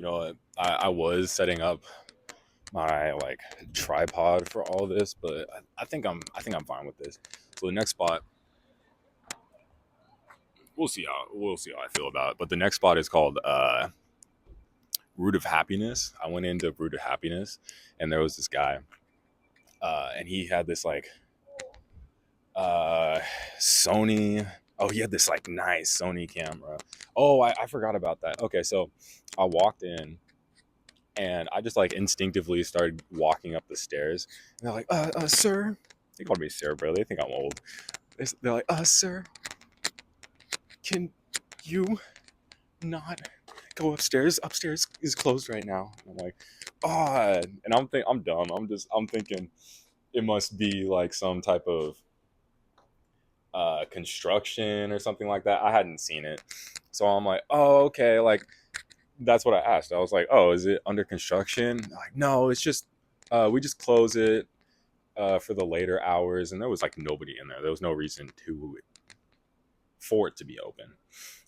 I was setting up my like tripod for all this, but I think I'm fine with this. So the next spot, we'll see how I feel about it. But the next spot is called Root of Happiness. I went into Root of Happiness, and there was this guy, and he had this like Sony. Oh, he had this like nice Sony camera. Oh, I forgot about that. Okay, so I walked in and I just like instinctively started walking up the stairs. And they're like, sir. They called me sir, bro. They think I'm old. They're like, sir, can you not go upstairs? Upstairs is closed right now. And I'm like, oh, and I'm dumb. I'm thinking it must be like some type of construction or something like that. I hadn't seen it, so I'm like, oh, okay, like that's what I asked. I was like, oh, is it under construction? Like, no, it's just we just close it for the later hours, and there was like nobody in there. There was no reason for it to be open.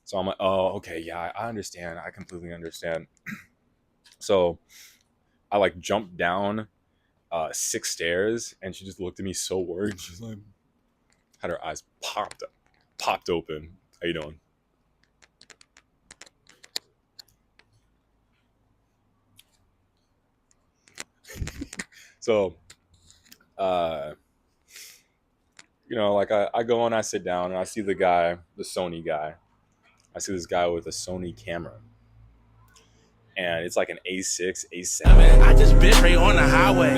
So I'm like, oh, okay, yeah, I understand. I completely understand. So I like jumped down 6 stairs, and she just looked at me so worried. She's like, had her eyes popped open. How you doing? So, uh, like I go and I sit down and I see the guy, the Sony guy. I see this guy with a Sony camera, and it's like an A6, A7. I just been right on the highway.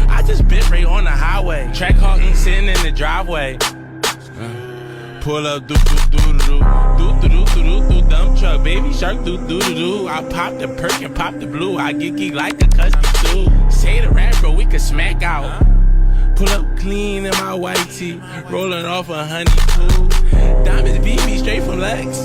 I just been right on the highway. Track hawking sitting in the driveway. Pull up, do dump truck, baby shark, do. I pop the perk and pop the blue. I get geek like a custom too. Say the rap, bro, we can smack out. Pull up clean in my white tee, rolling off a honeypoo. Diamonds beat me straight from Lex.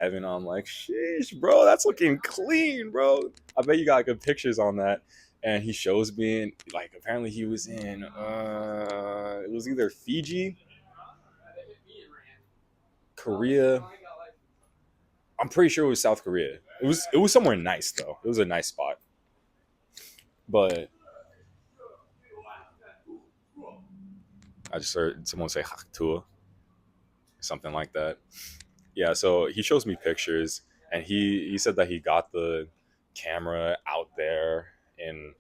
And I'm like, sheesh, bro, that's looking clean, bro. I bet you got good pictures on that. And he shows me, and like apparently he was in it was either Fiji, Korea. I'm pretty sure it was South Korea. It was somewhere nice though. It was a nice spot. But I just heard someone say Haktua, something like that. Yeah, so he shows me pictures, and he said that he got the camera out there in,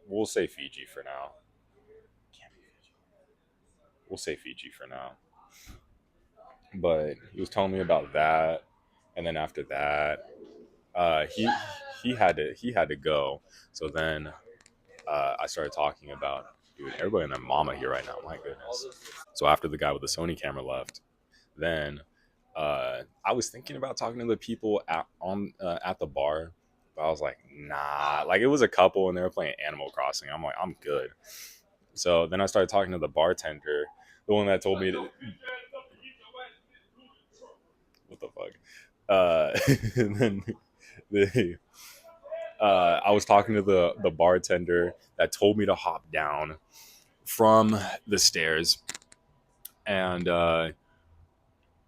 we'll say Fiji for now. We'll say Fiji for now. But he was telling me about that, and then after that, he had to go. So then I started talking about, dude, everybody and their mama here right now. My goodness. So after the guy with the Sony camera left, then I was thinking about talking to the people at the bar, but I was like, nah. Like it was a couple and they were playing Animal Crossing. I'm like, I'm good. So then I started talking to the bartender, the one that told me to, what the fuck. And then the I was talking to the bartender that told me to hop down from the stairs, and I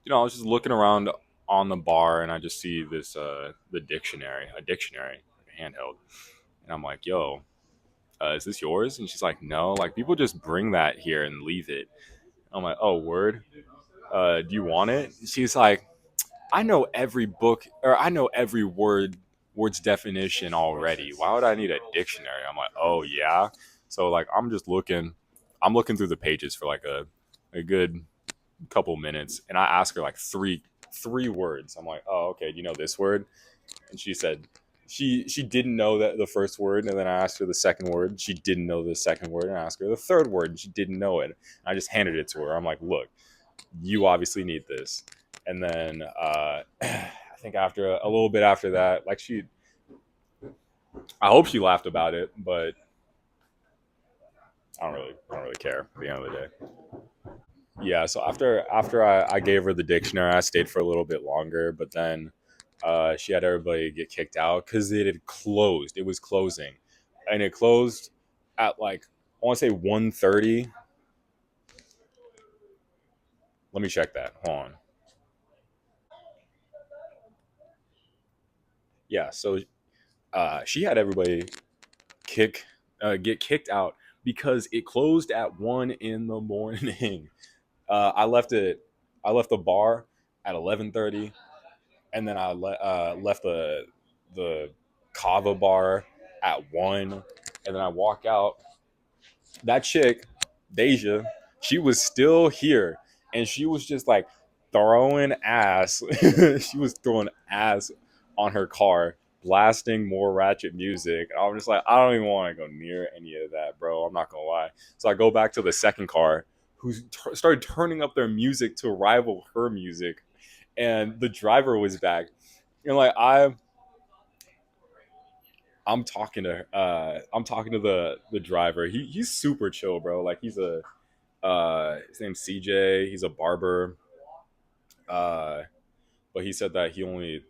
was just looking around on the bar, and I just see this a dictionary, like a handheld, and I'm like, "Yo, is this yours?" And she's like, "No, like people just bring that here and leave it." I'm like, "Oh, word. Do you want it?" She's like, "I know every book, or I know every word's definition already. Why would I need a dictionary?" I'm like, "Oh yeah." So like I'm looking through the pages for like a good couple minutes, and I ask her like three words. I'm like, "Oh, okay, do you know this word?" And she said she didn't know that the first word, and then I asked her the second word. She didn't know the second word, and I asked her the third word, and she didn't know it. I just handed it to her. I'm like, "Look, you obviously need this." And then I think after a little bit after that, like I hope she laughed about it, but I don't really care at the end of the day. Yeah, so after I gave her the dictionary, I stayed for a little bit longer, but then she had everybody get kicked out because it had closed. It was closing, and it closed at like, I want to say 1:30, Let me check that. Hold on. Yeah, so she had everybody kick get kicked out because it closed at 1 in the morning. I left it. I left the bar at 11:30, and then left the Kava Bar at 1, and then I walk out. That chick, Deja, she was still here, and she was just like throwing ass. She was throwing ass on her car, blasting more ratchet music. I was just like, I don't even want to go near any of that, bro. I'm not gonna lie. So I go back to the second car, who started turning up their music to rival her music, and the driver was back. And like I'm talking to the driver. He's super chill, bro. Like he's a his name's CJ. He's a barber. Uh, but he said that he only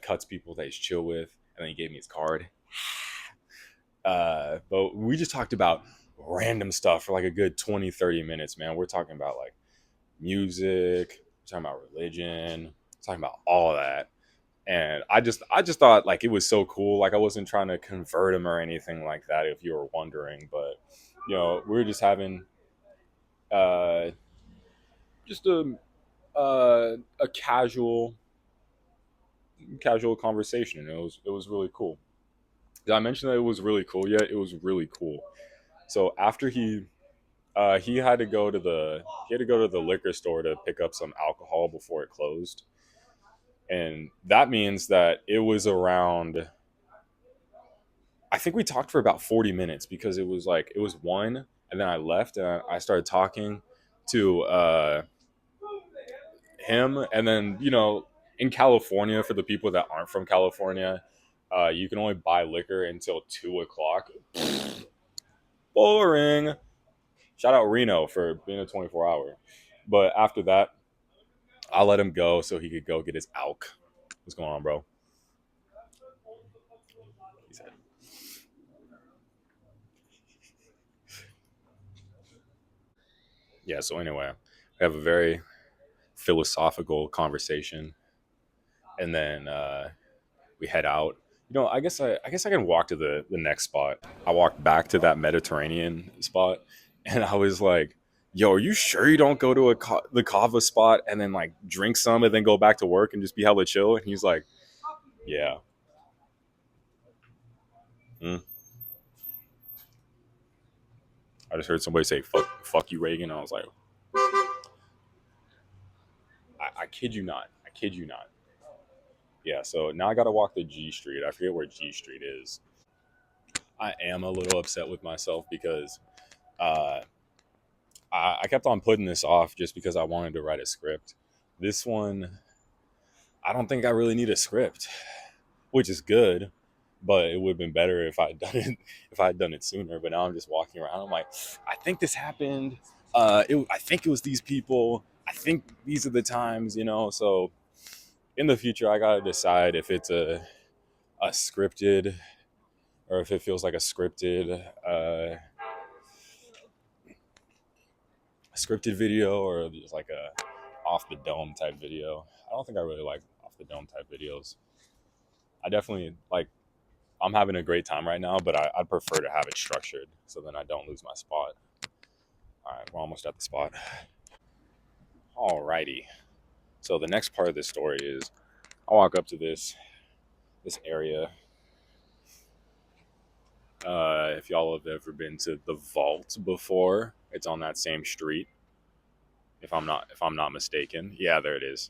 cuts people that he's chill with, and then he gave me his card. But we just talked about random stuff for like a good 20-30 minutes, man. We're talking about like music, we're talking about religion, we're talking about all that. And I just thought like it was so cool. Like I wasn't trying to convert him or anything like that, if you were wondering. But we were just having uh, just a casual conversation, and it was really cool. Did I mention that it was really cool yet? It was really cool. So after he had to go to the liquor store to pick up some alcohol before it closed, and that means that it was around. I think we talked for about 40 minutes because it was one, and then I left and I started talking to him, and then in California, for the people that aren't from California, you can only buy liquor until 2 o'clock. Boring. Shout out Reno for being a 24 hour. But after that, I let him go so he could go get his alk. What's going on, bro? He said, yeah. So anyway, we have a very philosophical conversation, and then we head out. I guess I can walk to the next spot. I walked back to that Mediterranean spot, and I was like, "Yo, are you sure you don't go to the kava spot and then like drink some and then go back to work and just be hella chill?" And he's like, "Yeah." Mm. I just heard somebody say fuck you, Reagan." I was like, I kid you not. I kid you not. Yeah, so now I gotta walk the G Street. I forget where G Street is. I am a little upset with myself because uh, I kept on putting this off just because I wanted to write a script. This one, I don't think I really need a script, which is good, but it would have been better if I'd done it if I'd done it sooner. But now I'm just walking around. I'm like, I think this happened. I think it was these people. I think these are the times. So in the future, I gotta decide if it's a scripted, or if it feels like a scripted video, or just like a off the dome type video. I don't think I really like off the dome type videos. I definitely like. I'm having a great time right now, but I'd prefer to have it structured so then I don't lose my spot. All right, we're almost at the spot. Alrighty. So the next part of this story is I walk up to this area. If y'all have ever been to the Vault before, it's on that same street. If I'm not mistaken, yeah, there it is.